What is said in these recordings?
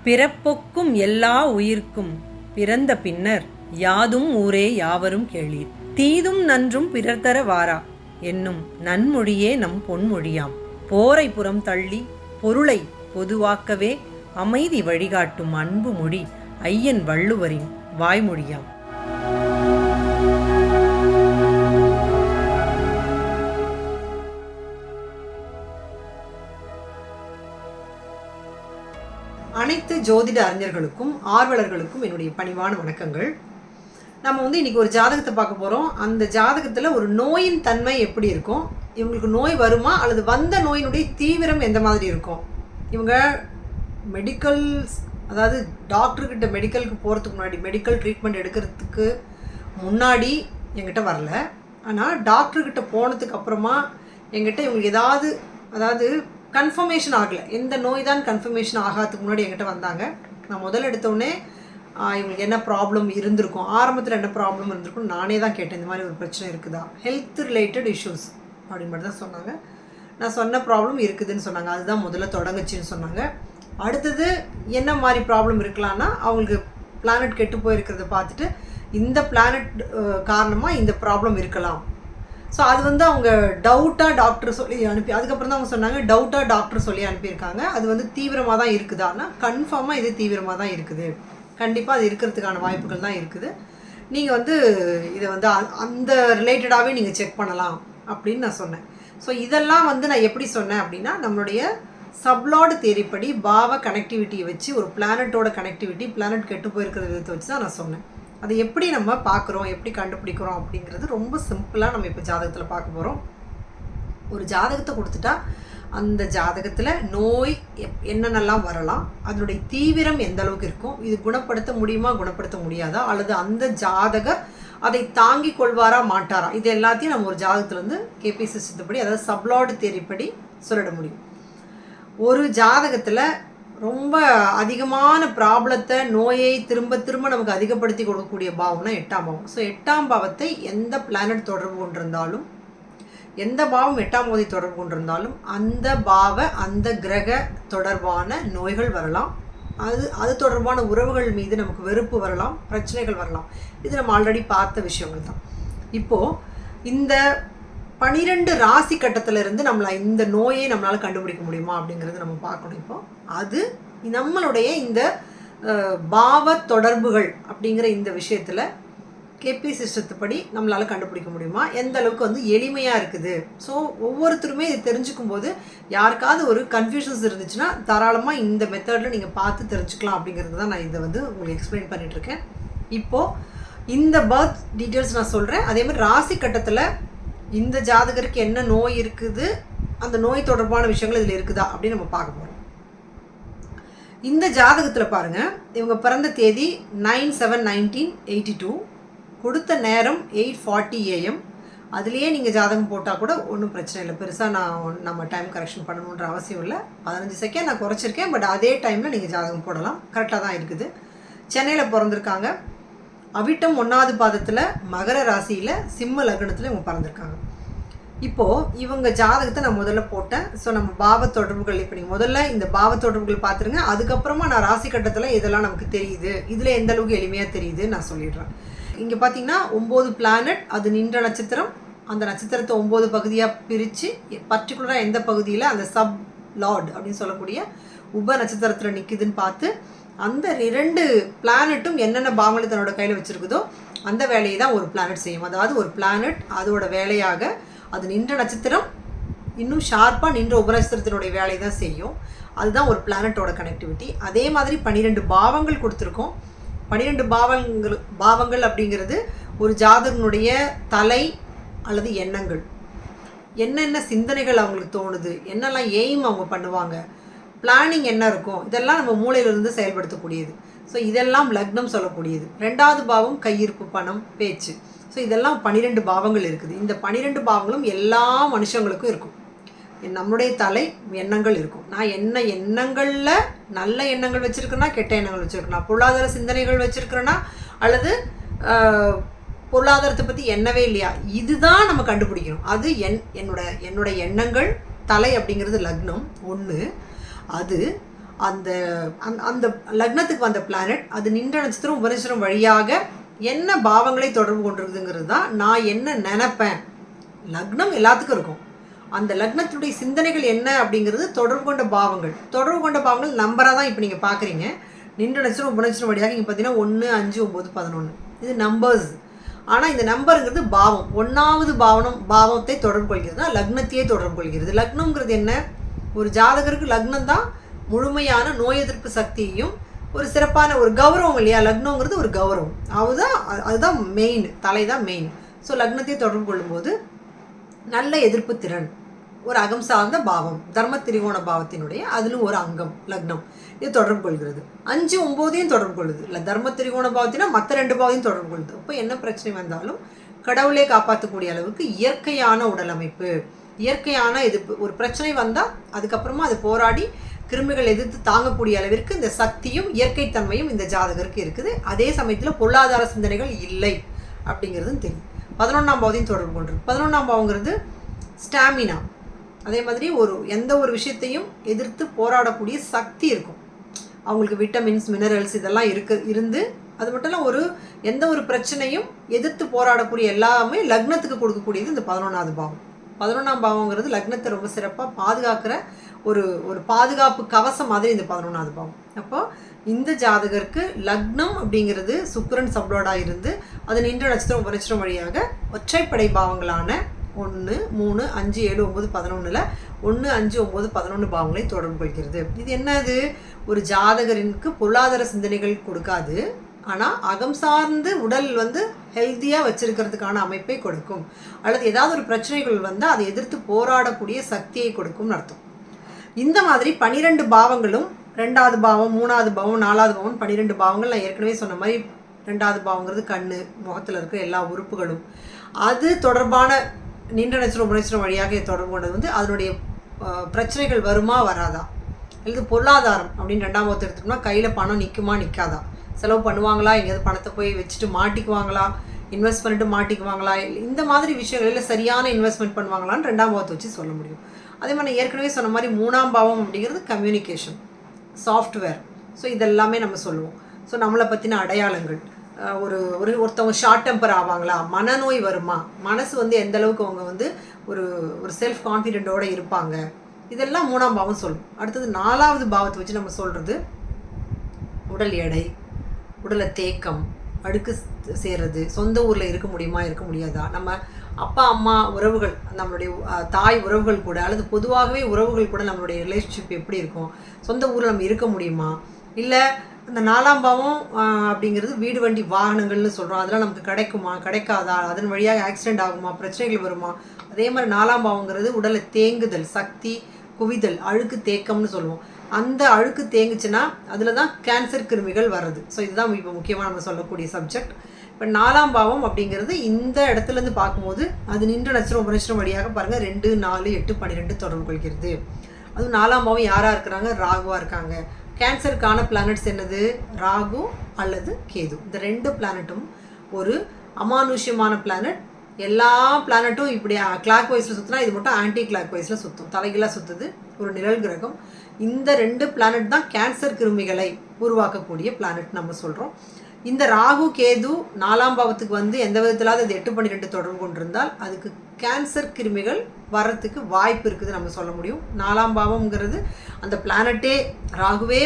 பிறப்பொக்கும் எல்லா உயிர்க்கும் பிறந்த பின்னர் யாதும் ஊரே யாவரும் கேளீர். தீதும் நன்றும் பிறர்தர வாரா என்னும் நன்மொழியே நம் பொன்மொழியாம். போரை புறம் தள்ளி பொருளை பொதுவாக்கவே அமைதி வழிகாட்டும் அன்பு மொழி ஐயன் வள்ளுவரின் வாய்மொழியாம். அனைத்து ஜோதிட அறிஞர்களுக்கும் ஆர்வலர்களுக்கும் என்னுடைய பணிவான வணக்கங்கள். நம்ம இன்றைக்கி ஒரு ஜாதகத்தை பார்க்க போகிறோம். அந்த ஜாதகத்தில் ஒரு நோயின் தன்மை எப்படி இருக்கும், இவங்களுக்கு நோய் வருமா அல்லது வந்த நோயினுடைய தீவிரம் எந்த மாதிரி இருக்கும், இவங்க மெடிக்கல் அதாவது டாக்டர்கிட்ட மெடிக்கலுக்கு போகிறதுக்கு முன்னாடி மெடிக்கல் ட்ரீட்மெண்ட் எடுக்கிறதுக்கு முன்னாடி எங்கிட்ட வரல. ஆனால் டாக்டர்கிட்ட போனதுக்கு அப்புறமா எங்கிட்ட இவங்களுக்கு அதாவது கன்ஃபர்மேஷன் ஆகலை, எந்த நோய் தான் கன்ஃபர்மேஷன் ஆகாததுக்கு முன்னாடி என்கிட்ட வந்தாங்க. நான் முதல்ல எடுத்தோடனே இவங்களுக்கு என்ன ப்ராப்ளம் இருந்திருக்கும், ஆரம்பத்தில் என்ன ப்ராப்ளம் இருந்திருக்கும் நானே தான் கேட்டேன். இந்த மாதிரி ஒரு பிரச்சனை இருக்குதா, ஹெல்த் ரிலேட்டட் இஷ்யூஸ் அப்படின்னு மட்டும் தான் சொன்னாங்க. நான் சொன்ன ப்ராப்ளம் இருக்குதுன்னு சொன்னாங்க, அதுதான் முதல்ல தொடங்குச்சின்னு சொன்னாங்க. அடுத்தது என்ன மாதிரி ப்ராப்ளம் இருக்கலாம்னா, அவங்களுக்கு பிளானட் கெட்டு போயிருக்கிறத பார்த்துட்டு இந்த பிளானட் காரணமாக இந்த ப்ராப்ளம் இருக்கலாம். ஸோ அது அவங்க டவுட்டாக டாக்டர் சொல்லி அனுப்பி, அதுக்கப்புறம் தான் அவங்க சொன்னாங்க டவுட்டாக டாக்டர் சொல்லி அனுப்பியிருக்காங்க. அது தீவிரமாக தான் இருக்குதான்னா கன்ஃபார்மாக இது தீவிரமாக தான் இருக்குது, கண்டிப்பாக அது இருக்கிறதுக்கான வாய்ப்புகள் தான் இருக்குது. நீங்கள் இதை அந்த ரிலேட்டடாகவே நீங்கள் செக் பண்ணலாம் அப்படின்னு நான் சொன்னேன். ஸோ இதெல்லாம் நான் எப்படி சொன்னேன் அப்படின்னா, நம்மளுடைய சப்லாட் தேரிப்படி பாவ கனெக்டிவிட்டியை வச்சு ஒரு பிளானட்டோட கனெக்டிவிட்டி, பிளானட் கெட்டு போயிருக்கிற விதத்தை வச்சு தான் நான் சொன்னேன். அதை எப்படி நம்ம பார்க்குறோம், எப்படி கண்டுபிடிக்கிறோம் அப்படிங்கிறது ரொம்ப சிம்பிளாக நம்ம இப்போ ஜாதகத்தில் பார்க்க போகிறோம். ஒரு ஜாதகத்தை கொடுத்துட்டா அந்த ஜாதகத்தில் நோய் என்னென்னலாம் வரலாம், அதனுடைய தீவிரம் எந்த அளவுக்கு இருக்கும், இது குணப்படுத்த முடியுமா குணப்படுத்த முடியாதா, அல்லது அந்த ஜாதகர் அதை தாங்கி கொள்வாரா மாட்டாரா, இது எல்லாத்தையும் நம்ம ஒரு ஜாதகத்துலேருந்து கேபி சிஸ்டத்துப்படி அதாவது சப்லாட் தேரிப்படி சொல்லிட முடியும். ஒரு ஜாதகத்தில் ரொம்ப அதிகமான ப்ராப்ளத்தை, நோயை திரும்ப திரும்ப நமக்கு அதிகப்படுத்தி கொடுக்கக்கூடிய பாவம்னா 8ஆம் பாவம். ஸோ 8ஆம் பாவத்தை எந்த பிளானட் தொடர்பு கொண்டிருந்தாலும், எந்த பாவம் 8ஆம் பாவத்தை தொடர்பு கொண்டிருந்தாலும் அந்த அந்த கிரக தொடர்பான நோய்கள் வரலாம். அது தொடர்பான உறவுகள் மீது நமக்கு வெறுப்பு வரலாம், பிரச்சனைகள் வரலாம். இது நம்ம ஆல்ரெடி பார்த்த விஷயங்கள் தான். இப்போது இந்த 12 ராசி கட்டத்திலிருந்து இந்த நோயை நம்மளால் கண்டுபிடிக்க முடியுமா அப்படிங்கிறது நம்ம பார்க்கணும். இப்போ அது நம்மளுடைய இந்த பாவ தொடர்புகள் அப்படிங்கிற இந்த விஷயத்தில் கேபி சிஸ்டத்துப்படி நம்மளால் கண்டுபிடிக்க முடியுமா, எந்த அளவுக்கு எளிமையாக இருக்குது. ஸோ ஒவ்வொருத்தருமே இது தெரிஞ்சுக்கும் போது யாருக்காவது ஒரு கன்ஃபியூஷன்ஸ் இருந்துச்சுன்னா தாராளமாக இந்த மெத்தடில் நீங்கள் பார்த்து தெரிஞ்சுக்கலாம் அப்படிங்கிறது தான் நான் இதை உங்களுக்கு எக்ஸ்பிளைன் பண்ணிகிட்ருக்கேன். இப்போது இந்த பர்த் டீட்டெயில்ஸ் நான் சொல்கிறேன். அதே மாதிரி ராசி கட்டத்தில் இந்த ஜாதகருக்கு என்ன நோய் இருக்குது, அந்த நோய் தொடர்பான விஷயங்கள் இதில் இருக்குதா அப்படின்னு நம்ம பார்க்க போகிறோம். இந்த ஜாதகத்தில் பாருங்கள், இவங்க பிறந்த தேதி 9/7/1982, கொடுத்த நேரம் 8:40 AM. அதுலேயே நீங்கள் ஜாதகம் போட்டால் கூட ஒன்றும் பிரச்சனை இல்லை, பெருசாக நம்ம டைம் கரெக்ஷன் பண்ணணுன்ற அவசியம் இல்லை. 15 செகண்ட் நான் குறைச்சிருக்கேன், பட் அதே டைமில் நீங்கள் ஜாதகம் போடலாம், கரெக்டாக தான் இருக்குது. சென்னையில் பிறந்திருக்காங்க. அவிட்டம் 1வது பாதத்தில் மகர ராசியில் சிம்ம லக்னத்தில் இவங்க பிறந்திருக்காங்க. இப்போது இவங்க ஜாதகத்தை நான் முதல்ல போட்டேன். ஸோ நம்ம பாவ தொடர்புகள், இப்போ நீங்கள் முதல்ல இந்த பாவ தொடர்புகள் பார்த்துருங்க, அதுக்கப்புறமா நான் ராசி கட்டத்தில் இதெல்லாம் நமக்கு தெரியுது, இதில் எந்த அளவுக்கு எளிமையாக தெரியுதுன்னு நான் சொல்லிடுறேன். இங்கே பார்த்தீங்கன்னா 9 பிளானட், அது நின்ற நட்சத்திரம், அந்த நட்சத்திரத்தை 9 பகுதியாக பிரித்து பர்டிகுலராக எந்த பகுதியில் அந்த சப் லார்ட் அப்படின்னு சொல்லக்கூடிய உப நட்சத்திரத்தில் நிற்குதுன்னு பார்த்து அந்த 2 பிளானட்டும் என்னென்ன பாவங்களை தன்னோட கையில் வச்சுருக்குதோ அந்த வேலையை தான் ஒரு பிளானட் செய்யும். அதாவது ஒரு பிளானட் அதோட வேலையாக அது நின்ற நட்சத்திரம் இன்னும் ஷார்ப்பாக நின்ற உபநட்சத்திரத்தினுடைய வேலையை தான் செய்யும். அதுதான் ஒரு பிளானட்டோட கனெக்டிவிட்டி. அதே மாதிரி 12 பாவங்கள் கொடுத்துருக்கோம். 12 பாவங்கள் அப்படிங்கிறது ஒரு ஜாதகனுடைய தலை அல்லது எண்ணங்கள், என்னென்ன சிந்தனைகள் அவங்களுக்கு தோணுது, என்னெல்லாம் எய்ம் அவங்க பண்ணுவாங்க, பிளானிங் என்ன இருக்கும், இதெல்லாம் நம்ம மூளையிலிருந்து செயல்படுத்தக்கூடியது. ஸோ இதெல்லாம் லக்னம் சொல்லக்கூடியது. 2வது பாவம் கையிருப்பு, பணம், பேச்சு. ஸோ இதெல்லாம் 12 பாவங்கள் இருக்குது. இந்த 12 பாவங்களும் எல்லா மனுஷங்களுக்கும் இருக்கும். நம்மளுடைய தலை எண்ணங்கள் இருக்கும். நான் என்ன எண்ணங்களில் நல்ல எண்ணங்கள் வச்சுருக்கேன்னா, கெட்ட எண்ணங்கள் வச்சுருக்கேன்னா, பொருளாதார சிந்தனைகள் வச்சுருக்கிறேன்னா, அல்லது பொருளாதாரத்தை பற்றி எண்ணவே இல்லையா, இதுதான் நம்ம கண்டுபிடிக்கணும். அது என்னோட எண்ணங்கள். தலை அப்படிங்கிறது லக்னம் 1. அது அந்த அந்த லக்னத்துக்கு வந்த பிளானட் அது நின்ற நட்சத்திரம் உபநட்சத்திரம் வழியாக என்ன பாவங்களை தொடர்பு கொண்டிருக்குதுங்கிறது தான் நான் என்ன நினைப்பேன். லக்னம் எல்லாத்துக்கும் இருக்கும். அந்த லக்னத்தினுடைய சிந்தனைகள் என்ன அப்படிங்கிறது தொடர்பு கொண்ட பாவங்கள் நம்பராக தான் இப்போ நீங்கள் பார்க்குறீங்க. நின்ற நட்சத்திரம் உபநட்சத்திரம் வழியாக இங்கே பார்த்தீங்கன்னா 1, 5, 9, 11 இது நம்பர்ஸ். ஆனால் இந்த நம்பருங்கிறது பாவம். 1வது பாவத்தை தொடர்பு கொள்கிறதுனா லக்னத்தையே தொடர்பு கொள்கிறது. லக்னம்ங்கிறது என்ன? ஒரு ஜாதகருக்கு லக்னம் தான் முழுமையான நோய் எதிர்ப்பு சக்தியையும் ஒரு சிறப்பான ஒரு கௌரவம் இல்லையா? லக்னங்கிறது ஒரு கௌரவம். அதுதான் மெயின், தலை தான் மெயின். ஸோ லக்னத்தை தொடர்பு கொள்ளும்போது நல்ல எதிர்ப்பு திறன், ஒரு அகம் சார்ந்த பாவம், தர்ம திரிகோண பாவத்தினுடைய அதிலும் ஒரு அங்கம் லக்னம். இது தொடர்பு கொள்கிறது. 5, 9 தொடர்பு கொள்ளுது. இல்லை தர்ம திரிகோண பாவத்தினா மற்ற 2 பாவத்தையும் தொடர்பு கொள்ளுது. அப்போ என்ன பிரச்சனை வந்தாலும் கடவுளே காப்பாற்றக்கூடிய அளவுக்கு இயற்கையான உடல் அமைப்பு, இயற்கையான எதிர்ப்பு. ஒரு பிரச்சனை வந்தால் அதுக்கப்புறமா அது போராடி கிருமிகள் எதிர்த்து தாங்கக்கூடிய அளவிற்கு இந்த சக்தியும் இயற்கைத்தன்மையும் இந்த ஜாதகருக்கு இருக்குது. அதே சமயத்தில் பொருளாதார சிந்தனைகள் இல்லை அப்படிங்கிறதும் தெரியும். 11ஆம் பாவத்தையும் தொடர்பு கொண்டிருக்கு. 11ஆம் பாவங்கிறது ஸ்டாமினா. அதே மாதிரி எந்த ஒரு விஷயத்தையும் எதிர்த்து போராடக்கூடிய சக்தி இருக்கும். அவங்களுக்கு விட்டமின்ஸ், மினரல்ஸ் இதெல்லாம் இருந்து அது மட்டும் இல்லை எந்த ஒரு பிரச்சனையும் எதிர்த்து போராடக்கூடிய எல்லாமே லக்னத்துக்கு கொடுக்கக்கூடியது இந்த 11ஆவது பாவம். 11ஆம் பாவங்கிறது லக்னத்தை ரொம்ப சிறப்பாக பாதுகாக்கிற ஒரு பாதுகாப்பு கவசம் மாதிரி இந்த 11ஆவது பாவம். அப்போ இந்த ஜாதகருக்கு லக்னம் அப்படிங்கிறது சுக்கிரன் சப்ளோடாக இருந்து அது நின்ற நட்சத்திரம் உபநட்சத்திரம் வழியாக ஒற்றைப்படை பாவங்களான 1, 3, 5, 7, 9, 11 1, 5, 9, 11 பாவங்களை தொடர்பு கொள்கிறது. இது என்னது? ஒரு ஜாதகருக்கு பொருளாதார சிந்தனைகள் கொடுக்காது, ஆனால் அகம் சார்ந்து உடல் ஹெல்த்தியாக வச்சிருக்கிறதுக்கான அமைப்பை கொடுக்கும். அல்லது ஏதாவது ஒரு பிரச்சனைகள் வந்தால் அதை எதிர்த்து போராடக்கூடிய சக்தியை கொடுக்கும்னு அர்த்தம். இந்த மாதிரி 12 பாவங்களும் 2வது பாவம், 3வது பாவம், 4வது பாவம் 12 பாவங்கள் நான் ஏற்கனவே சொன்ன மாதிரி 2வது பாவங்கிறது கண்ணு, முகத்தில் இருக்கிற எல்லா உறுப்புகளும் அது தொடர்பான நின்ற நட்சத்திரம் உபநட்சத்திரம் வழியாக தொடர்பு கொண்டது அதனுடைய பிரச்சனைகள் வருமா வராதா, அல்லது பொருளாதாரம் அப்படின்னு 2ஆம் பாவத்தை எடுத்துட்டோம்னா கையில் பணம் நிற்குமா நிற்காதா, செலவு பண்ணுவாங்களா, எங்கேயாவது பணத்தை போய் வச்சுட்டு மாட்டிக்குவாங்களா, இன்வெஸ்ட் பண்ணிட்டு மாட்டிக்குவாங்களா, இந்த மாதிரி விஷயங்களில் சரியான இன்வெஸ்ட்மெண்ட் பண்ணுவாங்களான்னு 2ஆம் பாவத்தை வச்சு சொல்ல முடியும். அதே மாதிரி ஏற்கனவே சொன்ன மாதிரி 3ஆம் பாவம் அப்படிங்கிறது கம்யூனிகேஷன், சாஃப்ட்வேர். ஸோ இதெல்லாமே நம்ம சொல்லுவோம். ஸோ நம்மளை பற்றின அடையாளங்கள், ஒருத்தவங்க ஷார்ட் டெம்பர் ஆவாங்களா, மனநோய் வருமா, மனசு எந்த அளவுக்கு அவங்க ஒரு செல்ஃப் கான்ஃபிடென்ட்டோடு இருப்பாங்க, இதெல்லாம் 3ஆம் பாவம் சொல்லும். அடுத்தது 4வது பாவத்தை வச்சு நம்ம சொல்கிறது உடல் எடை, உடலை தேக்கம், அழுக்கு சேர்றது, சொந்த ஊரில் இருக்க முடியுமா இருக்க முடியாதா, நம்ம அப்பா அம்மா உறவுகள், நம்மளுடைய தாய் உறவுகள் கூட, அல்லது பொதுவாகவே உறவுகள் கூட நம்மளுடைய ரிலேஷன்ஷிப் எப்படி இருக்கும், சொந்த ஊரில் நம்ம இருக்க முடியுமா, இல்லை அந்த 4ஆம் பாவம் அப்படிங்கிறது வீடு வண்டி வாகனங்கள்னு சொல்கிறோம், அதெல்லாம் நமக்கு கிடைக்குமா கிடைக்காதா, அதன் வழியாக ஆக்சிடெண்ட் ஆகுமா, பிரச்சனைகள் வருமா. அதே மாதிரி 4ஆம் பாவங்கிறது உடலை தேங்குதல், சக்தி குவிதல், அழுக்கு தேக்கம்னு சொல்லுவோம். அந்த அழுக்கு தேங்குச்சுன்னா அதில் தான் கேன்சர் கிருமிகள் வர்றது. ஸோ இதுதான் இப்போ முக்கியமாக நம்ம சொல்லக்கூடிய சப்ஜெக்ட். இப்போ 4ஆம் பாவம் அப்படிங்கிறது இந்த இடத்துலேருந்து பார்க்கும்போது அது நின்ற நட்சத்திரம் உபநட்சத்திரம் வழியாக பாருங்கள் 2, 4, 8, 12 தொடர்பு கொள்கிறது. அதுவும் 4ஆம் பாவம் யாராக இருக்கிறாங்க? ராகுவாக இருக்காங்க. கேன்சருக்கான பிளானட்ஸ் என்னது? ராகு அல்லது கேது. இந்த 2 பிளானட்டும் ஒரு அமானுஷ்யமான பிளானட். எல்லா பிளானட்டும் இப்படி கிளாக் வைஸில் சுற்றினா இது மட்டும் ஆன்டி கிளாக் வைஸில் சுற்றும், தலைகளாக சுற்றுது, ஒரு நிழல் கிரகம். இந்த 2 பிளானட் தான் கேன்சர் கிருமிகளை உருவாக்கக்கூடிய பிளானட் நம்ம சொல்கிறோம். இந்த ராகு கேது 4ஆம் பாவத்துக்கு எந்த விதத்திலாவது அது 8, 12 தொடர்பு கொண்டிருந்தால் அதுக்கு கேன்சர் கிருமிகள் வர்றதுக்கு வாய்ப்பு இருக்குது நம்ம சொல்ல முடியும். 4ஆம் பாவம்ங்கிறது அந்த பிளானட்டே ராகுவே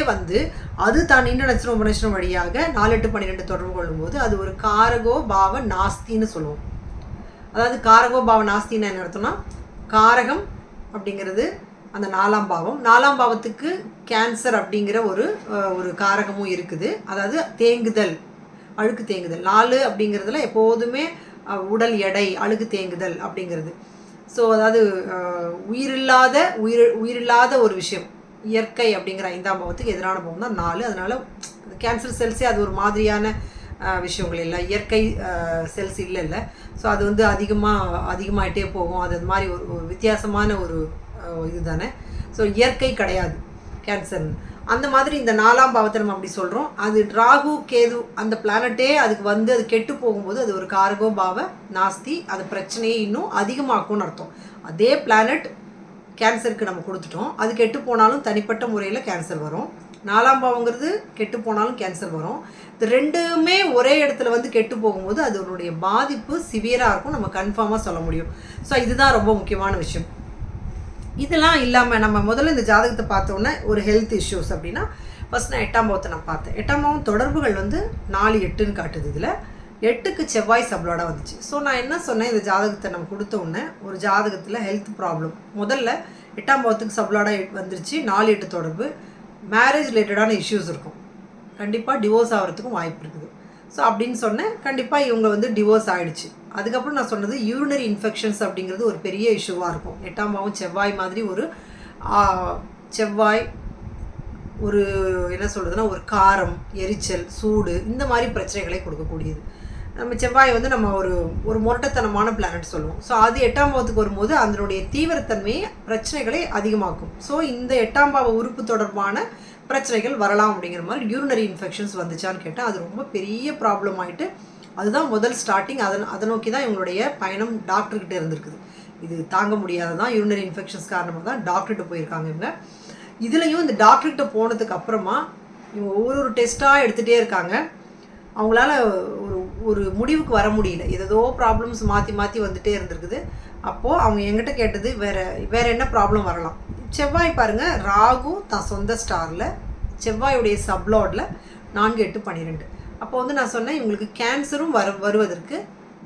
அது தான் நின்ற நட்சத்திரம் உபநட்சத்திரம் வழியாக 4, 8, 12 தொடர்பு கொள்ளும்போது அது ஒரு காரகோ பாவ நாஸ்தின்னு சொல்லுவோம். அதாவது காரகோ பாவ நாஸ்தின்னு என்ன அர்த்தம்னா, காரகம் அப்படிங்கிறது அந்த 4ஆம் பாவம். 4ஆம் பாவத்துக்கு கேன்சர் அப்படிங்கிற ஒரு காரகமும் இருக்குது. அதாவது தேங்குதல், அழுக்கு தேங்குதல். 4 அப்படிங்கிறதுல எப்போதுமே உடல் எடை, அழுக்கு தேங்குதல் அப்படிங்கிறது. ஸோ அதாவது உயிரில்லாத ஒரு விஷயம், இயற்கை அப்படிங்கிற 5ஆம் பாவத்துக்கு எதிரான பாவம் தான் 4. அதனால் கேன்சர் செல்ஸே அது ஒரு மாதிரியான விஷயங்கள் இல்லை, இயற்கை செல்ஸ் இல்லை. ஸோ அது அதிகமாகிட்டே போகும். அது மாதிரி ஒரு வித்தியாசமான ஒரு இது தானே. ஸோ இயற்கை கிடையாது கேன்சர்னு. அந்த மாதிரி இந்த 4ஆம் பாவத்தை நம்ம அப்படி சொல்கிறோம். அது ராகு கேது அந்த பிளானட்டே அதுக்கு அது கெட்டு போகும்போது அது ஒரு காரகோ பாவ நாஸ்தி, அது பிரச்சனையை இன்னும் அதிகமாக்கும்னு அர்த்தம். அதே பிளானட் கேன்சருக்கு நம்ம கொடுத்துட்டோம், அது கெட்டு போனாலும் தனிப்பட்ட முறையில் கேன்சர் வரும். 4ஆம் பாவங்கிறது கெட்டு போனாலும் கேன்சர் வரும். இது ரெண்டுமே ஒரே இடத்துல வந்து கெட்டு போகும்போது அதனுடைய பாதிப்பு சிவியராக இருக்கும், நம்ம கன்ஃபார்மாக சொல்ல முடியும். ஸோ இதுதான் ரொம்ப முக்கியமான விஷயம். இதெல்லாம் இல்லாமல் நம்ம முதல்ல இந்த ஜாதகத்தை பார்த்தோன்னே ஒரு ஹெல்த் இஷ்யூஸ் அப்படின்னா ஃபஸ்ட் நான் 8ஆம் பாவத்தை நான் பார்த்தேன். 8ஆம் பாவம் தொடர்புகள் வந்து 4, 8ன்னு காட்டுது. இதில் 8க்கு செவ்வாய் சப்ளோடாக வந்துச்சு. ஸோ நான் என்ன சொன்னேன், இந்த ஜாதகத்தை நம்ம கொடுத்த உடனே ஒரு ஜாதகத்தில் ஹெல்த் ப்ராப்ளம் முதல்ல 8ஆம் பாவத்துக்கு சப்ளோடாக வந்துருச்சு. 4, 8 தொடர்பு மேரேஜ் ரிலேட்டடான இஷ்யூஸ் இருக்கும், கண்டிப்பாக டிவோர்ஸ் ஆகிறதுக்கும் வாய்ப்பு இருக்குது. ஸோ அப்படின்னு சொன்னேன். கண்டிப்பாக இவங்க வந்து டிவோர்ஸ் ஆகிடுச்சு. அதுக்கப்புறம் நான் சொன்னது யூரினரி இன்ஃபெக்ஷன்ஸ் அப்படிங்கிறது ஒரு பெரிய இஷ்யூவாக இருக்கும். 8ஆம் பாவம் செவ்வாய் மாதிரி ஒரு செவ்வாய் ஒரு என்ன சொல்கிறதுனா ஒரு காரம், எரிச்சல், சூடு இந்த மாதிரி பிரச்சனைகளை கொடுக்கக்கூடியது. நம்ம செவ்வாய் வந்து நம்ம ஒரு முரட்டத்தனமான பிளானட் சொல்லுவோம். ஸோ அது 8ஆம் பாவத்துக்கு வரும்போது அதனுடைய தீவிரத்தன்மையை பிரச்சனைகளை அதிகமாக்கும். ஸோ இந்த 8ஆம் பாவ உறுப்பு தொடர்பான பிரச்சனைகள் வரலாம் அப்படிங்கிற மாதிரி யூரினரி இன்ஃபெக்ஷன்ஸ் வந்துச்சான்னு கேட்டால் அது ரொம்ப பெரிய ப்ராப்ளம் ஆகிட்டு அதுதான் முதல் ஸ்டார்டிங். அதை நோக்கி தான் இவங்களுடைய பயணம் டாக்டர்கிட்ட இருந்திருக்குது. இது தாங்க முடியாததான் யூரினரி இன்ஃபெக்ஷன்ஸ் காரணமாக தான் டாக்டர்கிட்ட போயிருக்காங்க இவங்க. இதுலேயும் இந்த டாக்டர்கிட்ட போனதுக்கு அப்புறமா இவங்க ஒவ்வொரு டெஸ்ட்டாக எடுத்துகிட்டே இருக்காங்க. அவங்களால ஒரு முடிவுக்கு வர முடியல. ஏதோ ப்ராப்ளம்ஸ் மாற்றி மாற்றி வந்துகிட்டே இருந்திருக்குது. அப்போது அவங்க எங்கிட்ட கேட்டது வேறு என்ன ப்ராப்ளம் வரலாம். செவ்வாய் பாருங்கள், ராகு தான் சொந்த ஸ்டாரில் செவ்வாயுடைய சப்லாடில் 4, 8, 12. அப்போ வந்து நான் சொன்னேன் இவங்களுக்கு கேன்சரும் வருவதற்கு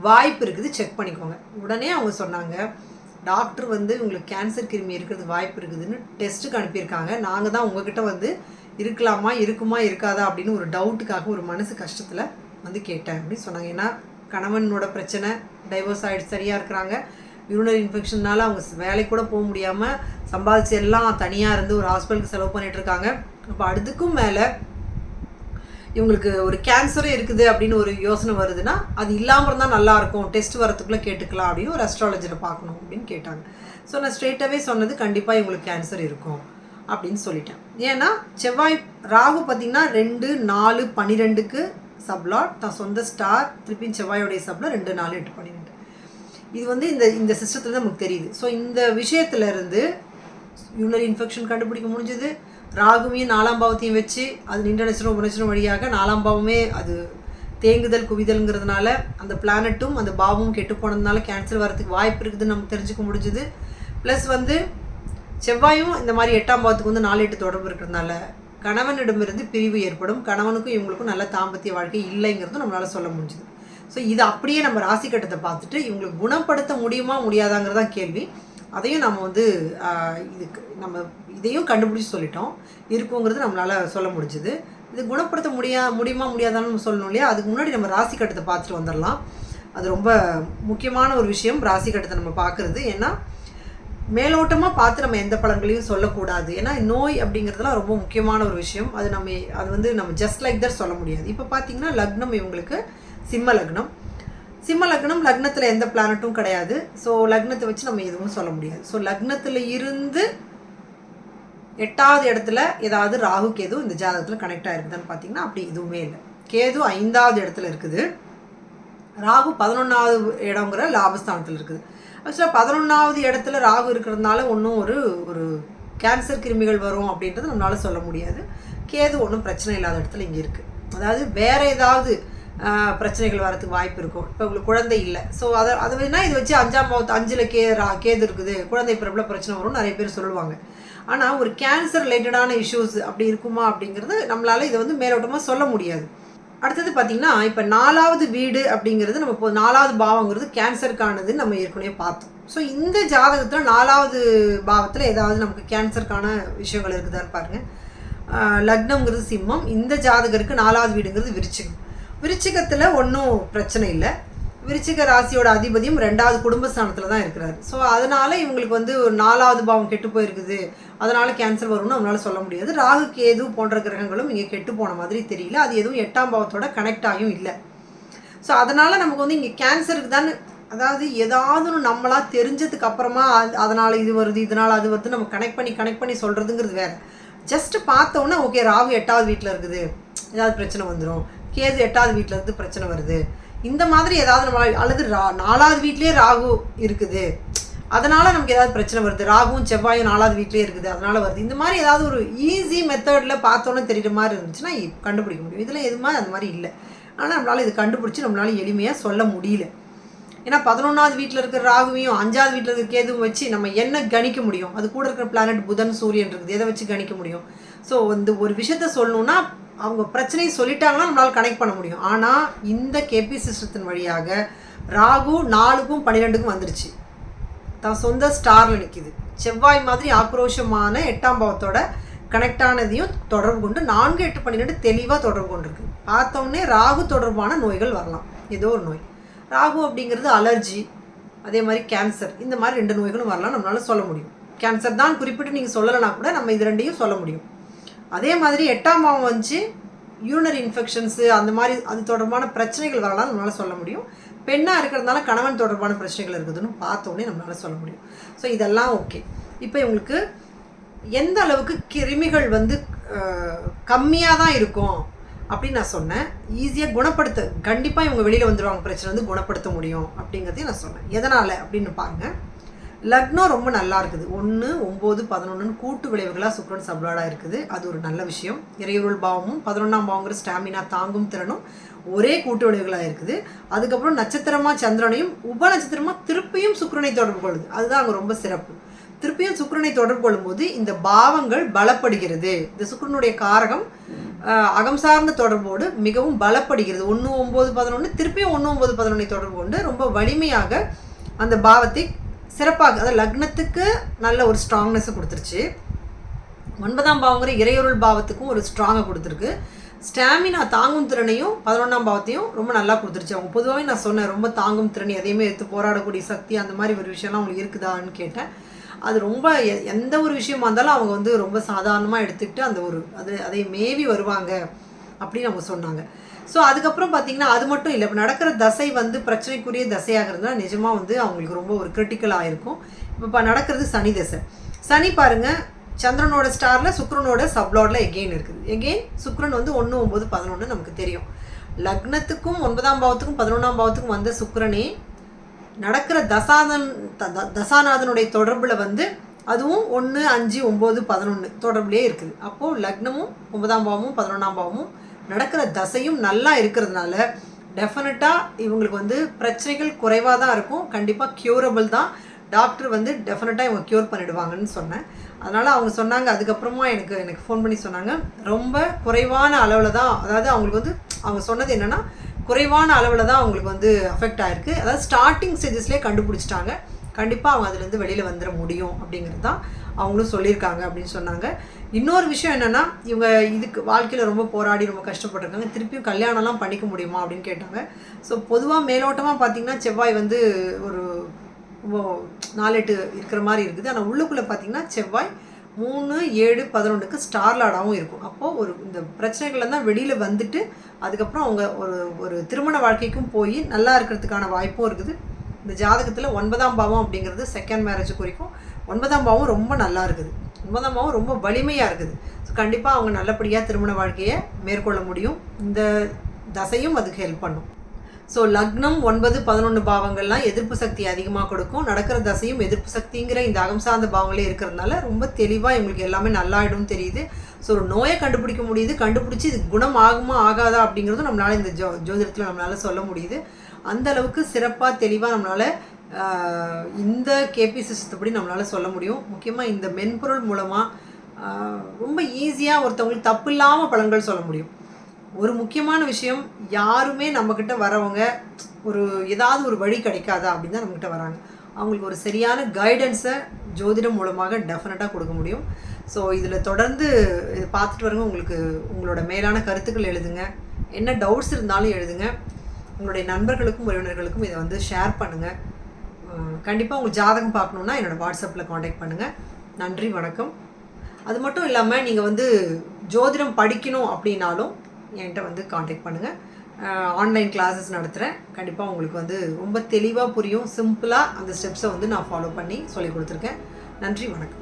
வாய்ப்பு இருக்குது, செக் பண்ணிக்கோங்க. உடனே அவங்க சொன்னாங்க டாக்டர் வந்து உங்களுக்கு கேன்சர் கிருமி இருக்கிறதுக்கு வாய்ப்பு இருக்குதுன்னு டெஸ்ட்டுக்கு அனுப்பியிருக்காங்க. நாங்கள் தான் உங்ககிட்ட வந்து இருக்குமா இருக்காதா அப்படின்னு ஒரு டவுட்டுக்காக ஒரு மனசு கஷ்டத்தில் வந்து கேட்டேன் அப்படின்னு சொன்னாங்க. ஏன்னா கணவனோட பிரச்சனை, டைவர்ஸ் ஆகிடுச்சு, சரியாக இருக்கிறாங்க. யூரினரி இன்ஃபெக்ஷன்னால அவங்க வேலைக்கு கூட போக முடியாமல் சம்பாதிச்சு எல்லாம் தனியாக இருந்து ஒரு ஹாஸ்பிட்டலுக்கு செலவு பண்ணிகிட்ருக்காங்க. அப்போ அதுக்கும் மேலே இவங்களுக்கு ஒரு கேன்சரே இருக்குது அப்படின்னு ஒரு யோசனை வருதுன்னா அது இல்லாமல் இருந்தால் நல்லாயிருக்கும், டெஸ்ட் வரத்துக்குள்ளே கேட்டுக்கலாம் அப்படின்னு ஒரு அஸ்ட்ராலஜரை பார்க்கணும் அப்படின்னு கேட்டாங்க. ஸோ நான் ஸ்ட்ரெயிட்டாகவே சொன்னது கண்டிப்பாக இவங்களுக்கு கேன்சர் இருக்கும் அப்படின்னு சொல்லிட்டேன். ஏன்னா செவ்வாய் ராகு பார்த்திங்கன்னா 2, 4, 12க்கு சப்லாட் தான் சொந்த ஸ்டார், திருப்பியும் செவ்வாயோடைய சப்ல 2, 4, 8, 12. இது வந்து இந்த சிஸ்டத்தில் தான் நமக்கு தெரியுது. ஸோ இந்த விஷயத்துலேருந்து யூரினரி இன்ஃபெக்ஷன் கண்டுபிடிக்க முடிஞ்சது. ராகுவையும் 4ஆம் பாவத்தையும் வச்சு அது நின்ற நட்சத்திரம் உபநட்சத்திரம் வழியாக 4ஆம் பாவமே அது தேங்குதல் குவிதல்ங்கிறதுனால அந்த பிளானட்டும் அந்த பாவமும் கெட்டு போனதுனால கேன்சர் வரதுக்கு வாய்ப்பு இருக்குதுன்னு நமக்கு தெரிஞ்சுக்க முடிஞ்சுது. ப்ளஸ் வந்து செவ்வாயும் இந்த மாதிரி 8ஆம் பாவத்துக்கு வந்து 4, 8 தொடர்பு இருக்கிறதுனால கணவனிடமிருந்து பிரிவு ஏற்படும். கணவனுக்கும் இவங்களுக்கும் நல்ல தாம்பத்திய வாழ்க்கை இல்லைங்கிறதும் நம்மளால் சொல்ல முடிஞ்சுது. ஸோ இது அப்படியே நம்ம ராசி கட்டத்தை பார்த்துட்டு இவங்களுக்கு குணப்படுத்த முடியுமா முடியாதாங்கிறதான் கேள்வி. அதையும் நம்ம வந்து இதையும் கண்டுபிடிச்சி சொல்லிட்டோம், இருக்குங்கிறது நம்மளால் சொல்ல முடிஞ்சுது. இது குணப்படுத்த முடியுமா முடியாதான்னு நம்ம சொல்லணும் இல்லையா. அதுக்கு முன்னாடி நம்ம ராசி கட்டத்தை பார்த்துட்டு வந்துடலாம். அது ரொம்ப முக்கியமான ஒரு விஷயம் ராசி கட்டத்தை நம்ம பார்க்குறது. ஏன்னா மேலோட்டமாக பார்த்து நம்ம எந்த பலன்களையும் சொல்லக்கூடாது. ஏன்னா நோய் அப்படிங்கிறதுலாம் ரொம்ப முக்கியமான ஒரு விஷயம். அது வந்து நம்ம ஜஸ்ட் லைக் தட் சொல்ல முடியாது. இப்போ பார்த்திங்கன்னா லக்னம் இவங்களுக்கு சிம்ம லக்னம். சிம்ம லக்னம், லக்னத்தில் எந்த பிளானட்டும் கிடையாது. ஸோ லக்னத்தை வச்சு நம்ம எதுவும் சொல்ல முடியாது. ஸோ லக்னத்தில் இருந்து 8வது இடத்துல ஏதாவது ராகு கேது இந்த ஜாதகத்தில் கனெக்ட் ஆகிருக்குதான்னு பார்த்தீங்கன்னா அப்படி எதுவுமே இல்லை. கேது 5வது இடத்துல இருக்குது, ராகு 11வது இடங்கிற லாபஸ்தானத்தில் இருக்குது. ஆக்சுவலாக 11வது இடத்துல ராகு இருக்கிறதுனால ஒன்றும் ஒரு கேன்சர் கிருமிகள் வரும் அப்படின்றது நம்மளால் சொல்ல முடியாது. கேது ஒன்றும் பிரச்சனை இல்லாத இடத்துல இங்கே இருக்குது. அதாவது வேறு ஏதாவது பிரச்சனைகள் வரதுக்கு வாய்ப்பு இருக்கும். இப்போ உங்களுக்கு குழந்தை இல்லை, ஸோ அதை வேணால் இது வச்சு 5ஆம் பாவத்து 5ல் கேது இருக்குது, குழந்தை பிறப்புல பிரச்சனை வரும் நிறைய பேர் சொல்லுவாங்க. ஆனால் ஒரு கேன்சர் ரிலேட்டடான இஷ்யூஸ் அப்படி இருக்குமா அப்படிங்கிறது நம்மளால் இதை வந்து மேலோட்டமாக சொல்ல முடியாது. அடுத்தது பார்த்திங்கன்னா இப்போ 4வது வீடு அப்படிங்கிறது நம்ம இப்போ 4வது பாவங்கிறது கேன்சருக்கானதுன்னு நம்ம ஏற்கனவே பார்த்தோம். ஸோ இந்த ஜாதகத்தில் 4வது பாவத்தில் ஏதாவது நமக்கு கேன்சருக்கான விஷயங்கள் இருக்குதான்னு பாருங்கள். லக்னம்ங்கிறது சிம்மம், இந்த ஜாதகருக்கு 4வது வீடுங்கிறது விருச்சிகம். விருச்சிகத்தில் ஒன்றும் பிரச்சனை இல்லை. விருச்சிக ராசியோட அதிபதியும் 2வது குடும்பஸ்தானத்தில் தான் இருக்கிறாரு. ஸோ அதனால் இவங்களுக்கு வந்து ஒரு 4வது பாவம் கெட்டு போயிருக்குது, அதனால் கேன்சர் வரும்னு நம்மளால் சொல்ல முடியாது. ராகு கேது போன்ற கிரகங்களும் இங்கே கெட்டு போன மாதிரி தெரியல. அது எதுவும் 8ஆம் பாவத்தோட கனெக்ட் ஆகியும் இல்லை. ஸோ அதனால் நமக்கு வந்து இங்கே கேன்சருக்கு தான், அதாவது ஏதாவது நம்மளாக தெரிஞ்சதுக்கு அப்புறமா அதனால் இது வருது இதனால் அது வருது நம்ம கனெக்ட் பண்ணி சொல்கிறதுங்கிறது வேறு. ஜஸ்ட்டு பார்த்தோன்னே ஓகே ராகு 8வது வீட்டில் இருக்குது, ஏதாவது பிரச்சனை வந்துடும், கேது 8வது வீட்டில் இருந்து பிரச்சனை வருது, இந்த மாதிரி ஏதாவது நம்ம அல்லது 4வது வீட்லேயே ராகு இருக்குது அதனால் நமக்கு ஏதாவது பிரச்சனை வருது, ராகுவும் செவ்வாயும் 4வது வீட்டிலே இருக்குது அதனால் வருது, இந்த மாதிரி ஏதாவது ஒரு ஈஸி மெத்தடில் பார்த்தோன்னே தெரியுற மாதிரி இருந்துச்சுன்னா கண்டுபிடிக்க முடியும். இதில் எதுவுமே அந்த மாதிரி இல்லை. ஆனால் நம்மளால் இது கண்டுபிடிச்சி நம்மளால் எளிமையாக சொல்ல முடியல. ஏன்னா 11வது வீட்டில் இருக்கிற ராகுவையும் 5வது வீட்டில் இருக்கிற கேதுவும் வச்சு நம்ம என்ன கணிக்க முடியும்? அது கூட இருக்கிற பிளானட் புதன் சூரியன் இருக்குது, எதை வச்சு கணிக்க முடியும்? ஸோ வந்து ஒரு விஷயத்த சொல்லணுன்னா அவங்க பிரச்சனையை சொல்லிட்டாங்கன்னா நம்மளால் கனெக்ட் பண்ண முடியும். ஆனால் இந்த கேபி சிஸ்டத்தின் வழியாக ராகு 4க்கும் 12க்கும் வந்துருச்சு, தான் சொந்த ஸ்டாரில் நிற்கிது. செவ்வாய் மாதிரி ஆக்ரோஷமான 8ஆம் பாவத்தோட கனெக்ட் ஆனதையும் தொடர்பு கொண்டு 4, 8, 12 தெளிவாக தொடர்பு கொண்டிருக்கு. பார்த்தோன்னே ராகு தொடர்பான நோய்கள் வரலாம், ஏதோ ஒரு நோய். ராகு அப்படிங்கிறது அலர்ஜி, அதே மாதிரி கேன்சர், இந்த மாதிரி 2 நோய்களும் வரலாம், நம்மளால சொல்ல முடியும். கேன்சர் தான் குறிப்பிட்டு நீங்கள் சொல்லலைனா கூட நம்ம இது 2ஐயும் சொல்ல முடியும். அதே மாதிரி 8ஆம் பாவம் வந்து யூரினரி இன்ஃபெக்ஷன்ஸு அந்த மாதிரி அது தொடர்பான பிரச்சனைகள் வரலாம், நம்மளால் சொல்ல முடியும். பெண்ணாக இருக்கிறதுனால கணவன் தொடர்பான பிரச்சனைகள் இருக்குதுன்னு பார்த்தோன்னே நம்மளால் சொல்ல முடியும். ஸோ இதெல்லாம் ஓகே. இப்போ இவங்களுக்கு எந்த அளவுக்கு கிருமிகள் வந்து கம்மியாக தான் இருக்கும் அப்படின்னு நான் சொன்னேன். ஈஸியாக குணப்படுத்த கண்டிப்பாக இவங்க வெளியில் வந்துடுவாங்க, பிரச்சனை வந்து குணப்படுத்த முடியும் அப்படிங்கிறதையும் நான் சொன்னேன். எதனால் அப்படின்னு பாருங்கள். லக்னம் ரொம்ப நல்லா இருக்குது, 1, 9, 11 கூட்டு விளைவுகளாக சுக்கிரன் சப்ளாடாக இருக்குது. அது ஒரு நல்ல விஷயம். இறையுருள் பாவமும் 11ஆம் பாவங்கிற ஸ்டாமினா தாங்கும் திறனும் ஒரே கூட்டு விளைவுகளாக இருக்குது. அதுக்கப்புறம் நட்சத்திரமாக சந்திரனையும் உப நட்சத்திரமாக திருப்பியும் சுக்கிரனை தொடர்பு கொள்ளுது. அதுதான் அங்கே ரொம்ப சிறப்பு. திருப்பியும் சுக்கிரனை தொடர்பு கொள்ளும்போது இந்த பாவங்கள் பலப்படுகிறது. இந்த சுக்கிரனுடைய காரகம் அகம் சார்ந்த தொடர்போடு மிகவும் பலப்படுகிறது. 1, 9, 11 திருப்பியும் 1, 9, 11 தொடர்பு கொண்டு ரொம்ப வலிமையாக அந்த பாவத்தை சிறப்பாக, அதாவது லக்னத்துக்கு நல்ல ஒரு ஸ்ட்ராங்னஸை கொடுத்துருச்சு. 9ஆம் பாவங்கிற இறையொருள் பாவத்துக்கும் ஒரு ஸ்ட்ராங்கை கொடுத்துருக்கு. ஸ்டாமினா தாங்கும் திறனையும் 11ஆம் பாவத்தையும் ரொம்ப நல்லா கொடுத்துருச்சு. அவங்க பொதுவாகவே நான் சொன்னேன், ரொம்ப தாங்கும் திறன், எதையுமே எடுத்து போராடக்கூடிய சக்தி, அந்த மாதிரி ஒரு விஷயம்லாம் அவங்களுக்கு இருக்குதான்னு கேட்டேன். அது ரொம்ப எந்த ஒரு விஷயமா இருந்தாலும் அவங்க வந்து ரொம்ப சாதாரணமாக எடுத்துக்கிட்டு அந்த ஒரு அதை மேவி வருவாங்க அப்படின்னு அவங்க சொன்னாங்க. ஸோ அதுக்கப்புறம் பார்த்திங்கன்னா அது மட்டும் இல்லை, இப்போ நடக்கிற தசை வந்து பிரச்சனைக்குரிய தசையாக இருந்தால் நிஜமாக வந்து அவங்களுக்கு ரொம்ப ஒரு கிரிட்டிக்கலாக இருக்கும். இப்போ நடக்கிறது சனி தசை. சனி பாருங்கள், சந்திரனோட ஸ்டாரில் சுக்கிரனோட சப்லாடில் எகெயின் இருக்குது. எகெயின் சுக்கிரன் வந்து 1, 9, 11 நமக்கு தெரியும். லக்னத்துக்கும் 9ஆம் பாவத்துக்கும் 11ஆம் பாவத்துக்கும் வந்த சுக்கிரனே நடக்கிற தசாநாதனுடைய தொடர்பில் வந்து அதுவும் 1, 5, 9, 11 தொடர்புலேயே இருக்குது. அப்போது லக்னமும் 9ஆம் பாவமும் 11ஆம் பாவமும் நடக்கிற தசையும் நல்லா இருக்கிறதுனால டெஃபினட்டாக இவங்களுக்கு வந்து பிரச்சனைகள் குறைவாக தான் இருக்கும். கண்டிப்பாக க்யூரபிள் தான். டாக்டர் வந்து டெஃபினட்டாக இவங்க க்யூர் பண்ணிடுவாங்கன்னு சொன்னேன். அதனால் அவங்க சொன்னாங்க, அதுக்கப்புறமா எனக்கு ஃபோன் பண்ணி சொன்னாங்க, ரொம்ப குறைவான அளவில் தான், அதாவது அவங்களுக்கு வந்து அவங்க சொன்னது என்னென்னா குறைவான அளவில் தான் அவங்களுக்கு வந்து அஃபெக்ட் ஆகிருக்கு. அதாவது ஸ்டார்டிங் ஸ்டேஜஸ்லேயே கண்டுபிடிச்சிட்டாங்க, கண்டிப்பாக அவங்க அதுலேருந்து வெளியில் வந்துட முடியும் அப்படிங்கிறது தான் அவங்களும் சொல்லியிருக்காங்க அப்படின்னு சொன்னாங்க. இன்னொரு விஷயம் என்னென்னா, இவங்க இதுக்கு வாழ்க்கையில் ரொம்ப போராடி ரொம்ப கஷ்டப்பட்டுருக்காங்க, திருப்பியும் கல்யாணம்லாம் பண்ணிக்க முடியுமா அப்படின்னு கேட்டாங்க. ஸோ பொதுவாக மேலோட்டமாக பார்த்திங்கன்னா செவ்வாய் வந்து ஒரு 4, 8 இருக்கிற மாதிரி இருக்குது. ஆனால் உள்ளுக்குள்ளே பார்த்திங்கன்னா செவ்வாய் 3, 7, 11க்கு ஸ்டார்லாடாகவும் இருக்கும். அப்போது இந்த பிரச்சனைகள் தான் வெளியில் வந்துட்டு அதுக்கப்புறம் அவங்க ஒரு திருமண வாழ்க்கைக்கும் போய் நல்லா இருக்கிறதுக்கான வாய்ப்பும் இருக்குது. இந்த ஜாதகத்தில் 9ஆம் பாவம் அப்படிங்கிறது செகண்ட் மேரேஜ் குறிக்கும். 9ஆம் பாவம் ரொம்ப நல்லா இருக்குது, 9ஆம் பாவம் ரொம்ப வலிமையாக இருக்குது. ஸோ கண்டிப்பாக அவங்க நல்லபடியாக திருமண வாழ்க்கையை மேற்கொள்ள முடியும். இந்த தசையும் அதுக்கு ஹெல்ப் பண்ணும். ஸோ லக்னம் 9, 11 பாவங்கள்லாம் எதிர்ப்பு சக்தி அதிகமாக கொடுக்கும். நடக்கிற தசையும் எதிர்ப்பு சக்திங்கிற இந்த அகம் சார்ந்த பாவங்களே இருக்கிறதுனால ரொம்ப தெளிவாக இவங்களுக்கு எல்லாமே நல்லாயிடும் தெரியுது. ஸோ ஒரு நோயை கண்டுபிடிக்க முடியுது, கண்டுபிடிச்சி இது குணம் ஆகுமா ஆகாதா அப்படிங்கிறதும் நம்மளால் இந்த ஜோதிடத்தில் நம்மளால் சொல்ல முடியுது. அந்த அளவுக்கு சிறப்பாக தெளிவாக நம்மளால் இந்த கேபி சிஸ்டப்படி நம்மளால் சொல்ல முடியும். முக்கியமாக இந்த மென்பொருள் மூலமாக ரொம்ப ஈஸியாக ஒருத்தவங்களுக்கு தப்பு இல்லாமல் பலன்கள் சொல்ல முடியும். ஒரு முக்கியமான விஷயம், யாருமே நம்மக்கிட்ட வரவங்க ஏதாவது ஒரு வழி கிடைக்காதா அப்படின்னு தான் நம்மக்கிட்ட வராங்க. அவங்களுக்கு ஒரு சரியான கைடன்ஸை ஜோதிடம் மூலமாக டெஃபினட்டாக கொடுக்க முடியும். ஸோ இதில் தொடர்ந்து இது பார்த்துட்டு வரவங்க உங்களுக்கு உங்களோட மேலான கருத்துக்கள் எழுதுங்க, என்ன டவுட்ஸ் இருந்தாலும் எழுதுங்க. உங்களுடைய நண்பர்களுக்கும் உறவினர்களுக்கும் இதை வந்து ஷேர் பண்ணுங்கள். கண்டிப்பாக உங்களுக்கு ஜாதகம் பார்க்கணுன்னா என்னோடய வாட்ஸ்அப்பில் காண்டாக்ட் பண்ணுங்கள். நன்றி, வணக்கம். அது மட்டும் இல்லாமல் நீங்கள் வந்து ஜோதிடம் படிக்கணும் அப்படின்னாலும் என்கிட்ட வந்து காண்டாக்ட் பண்ணுங்கள். ஆன்லைன் கிளாஸஸ் நடத்துகிறேன். கண்டிப்பாக உங்களுக்கு வந்து ரொம்ப தெளிவாக புரியும். சிம்பிளாக அந்த ஸ்டெப்ஸை வந்து நான் ஃபாலோ பண்ணி சொல்லிக் கொடுத்துருக்கேன். நன்றி, வணக்கம்.